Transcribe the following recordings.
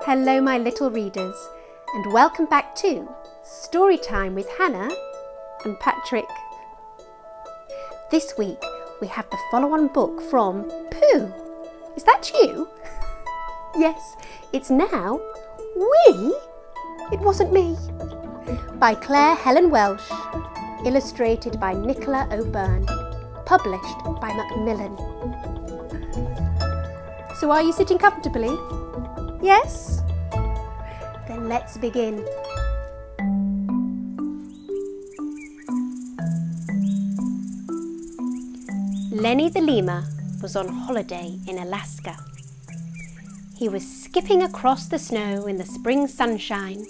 Hello my little readers, and welcome back to Storytime with Hannah and Patrick. This week we have the follow-on book from Pooh. Is that you? Yes, it's now We. It wasn't me. By Clare Helen Welsh, illustrated by Nicola O'Byrne, published by Macmillan. So are you sitting comfortably? Yes? Then let's begin. Lenny the lemur was on holiday in Alaska. He was skipping across the snow in the spring sunshine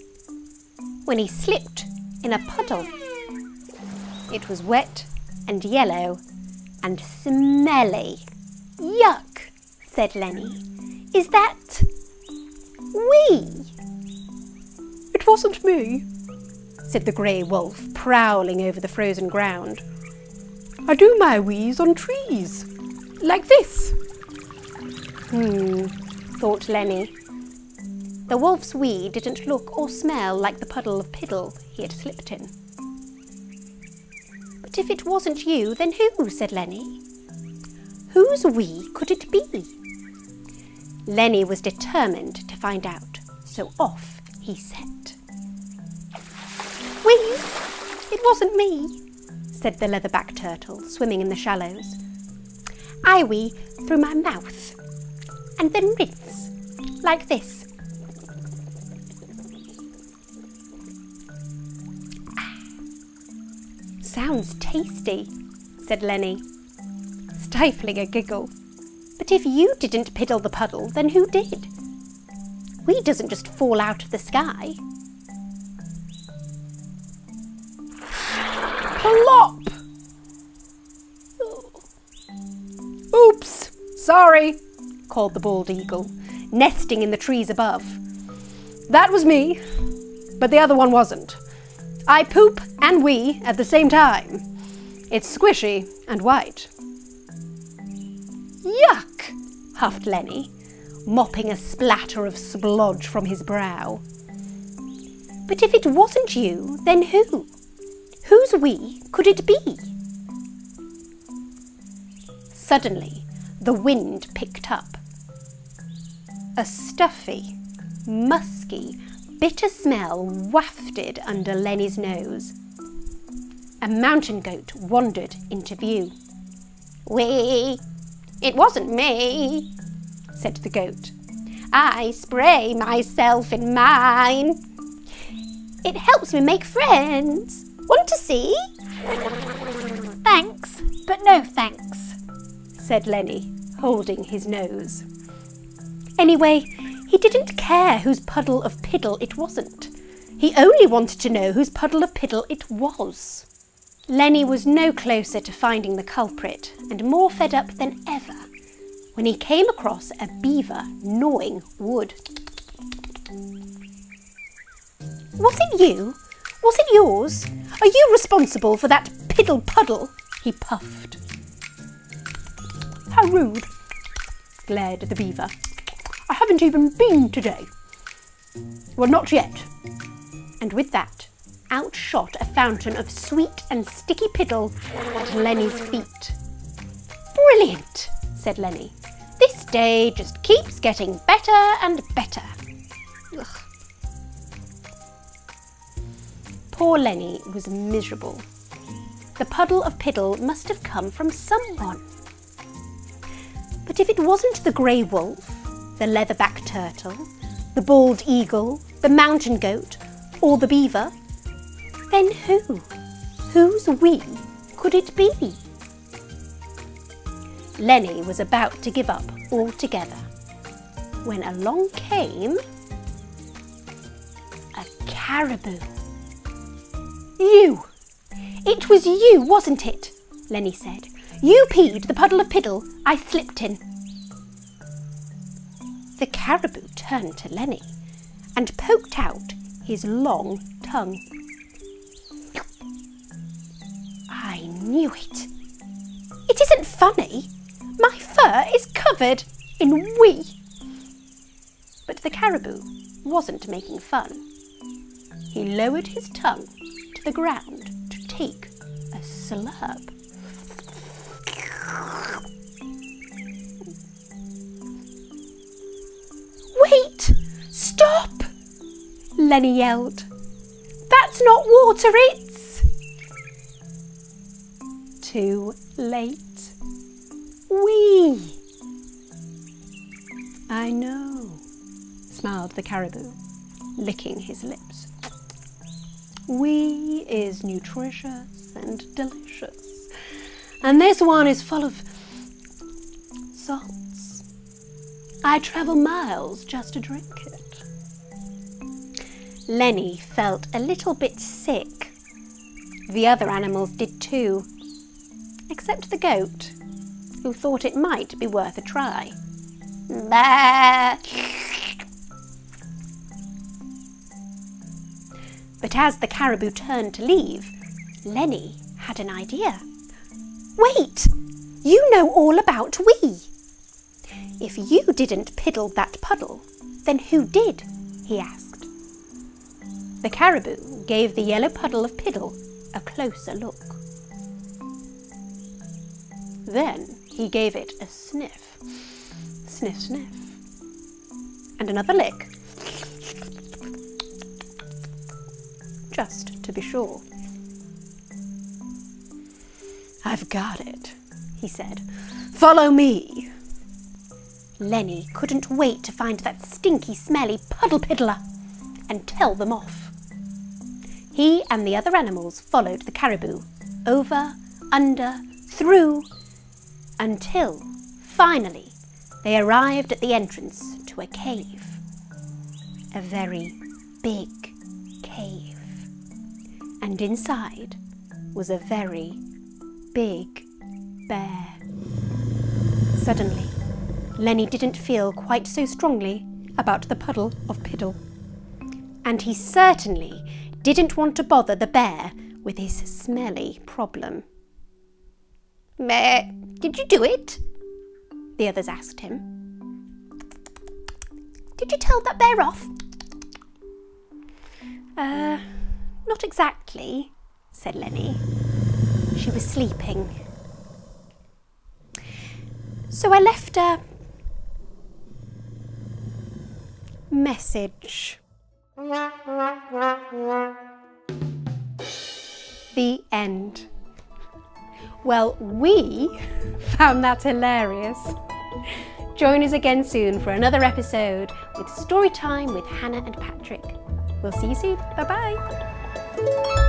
when he slipped in a puddle. It was wet and yellow and smelly. Yuck, said Lenny. Is that we? It wasn't me, said the grey wolf, prowling over the frozen ground. I do my wees on trees, like this. Thought Lenny. The wolf's wee didn't look or smell like the puddle of piddle he had slipped in. But if it wasn't you, then who? Said Lenny. Whose wee could it be? Lenny was determined to find out, so off he set. Wee! It wasn't me, said the leatherback turtle, swimming in the shallows. I wee through my mouth, and then rinse, like this. Sounds tasty, said Lenny, stifling a giggle. But if you didn't piddle the puddle, then who did? We doesn't just fall out of the sky. Plop! Oops, sorry, called the bald eagle, nesting in the trees above. That was me, but the other one wasn't. I poop and wee at the same time. It's squishy and white. Yuck, huffed Lenny, mopping a splatter of splodge from his brow. But if it wasn't you, then who? Whose wee could it be? Suddenly, the wind picked up. A stuffy, musky, bitter smell wafted under Lenny's nose. A mountain goat wandered into view. Wee! It wasn't me, said the goat. I spray myself in mine. It helps me make friends. Want to see? Thanks, but no thanks, said Lenny, holding his nose. Anyway, he didn't care whose puddle of piddle it wasn't. He only wanted to know whose puddle of piddle it was. Lenny was no closer to finding the culprit and more fed up than ever when he came across a beaver gnawing wood. Was it you? Was it yours? Are you responsible for that piddle puddle? He puffed. How rude, glared the beaver. I haven't even been today. Well, not yet. And with that, out shot a fountain of sweet and sticky piddle at Lenny's feet. Brilliant, said Lenny. This day just keeps getting better and better. Ugh. Poor Lenny was miserable. The puddle of piddle must have come from someone. But if it wasn't the grey wolf, the leatherback turtle, the bald eagle, the mountain goat, or the beaver, then who? Whose wee could it be? Lenny was about to give up altogether when along came a caribou. You! It was you, wasn't it? Lenny said. You peed the puddle of piddle I slipped in. The caribou turned to Lenny and poked out his long tongue. I knew it. It isn't funny. My fur is covered in wee. But the caribou wasn't making fun. He lowered his tongue to the ground to take a slurp. "Wait! Stop!" Lenny yelled. "That's not water, it's..." Too late. Wee! "I know," smiled the caribou, licking his lips. "Wee is nutritious and delicious, and this one is full of salts. I travel miles just to drink it." Lenny felt a little bit sick. The other animals did too, except the goat, who thought it might be worth a try. Bah! But as the caribou turned to leave, Lenny had an idea. "Wait! You know all about wee. If you didn't piddle that puddle, then who did?" he asked. The caribou gave the yellow puddle of piddle a closer look. Then he gave it a sniff. Sniff, sniff. And another lick. Just to be sure. "I've got it," he said. "Follow me." Lenny couldn't wait to find that stinky, smelly puddle-piddler and tell them off. He and the other animals followed the caribou over, under, through, until, finally, they arrived at the entrance to a cave. A very big cave. And inside was a very big bear. Suddenly, Lenny didn't feel quite so strongly about the puddle of piddle. And he certainly didn't want to bother the bear with his smelly problem. "Meh, did you do it?" the others asked him. "Did you tell that bear off?" Not exactly," said Lenny. "She was sleeping. So I left a message." The end. Well, we found that hilarious. Join us again soon for another episode with Storytime with Hannah and Patrick. We'll see you soon. Bye-bye.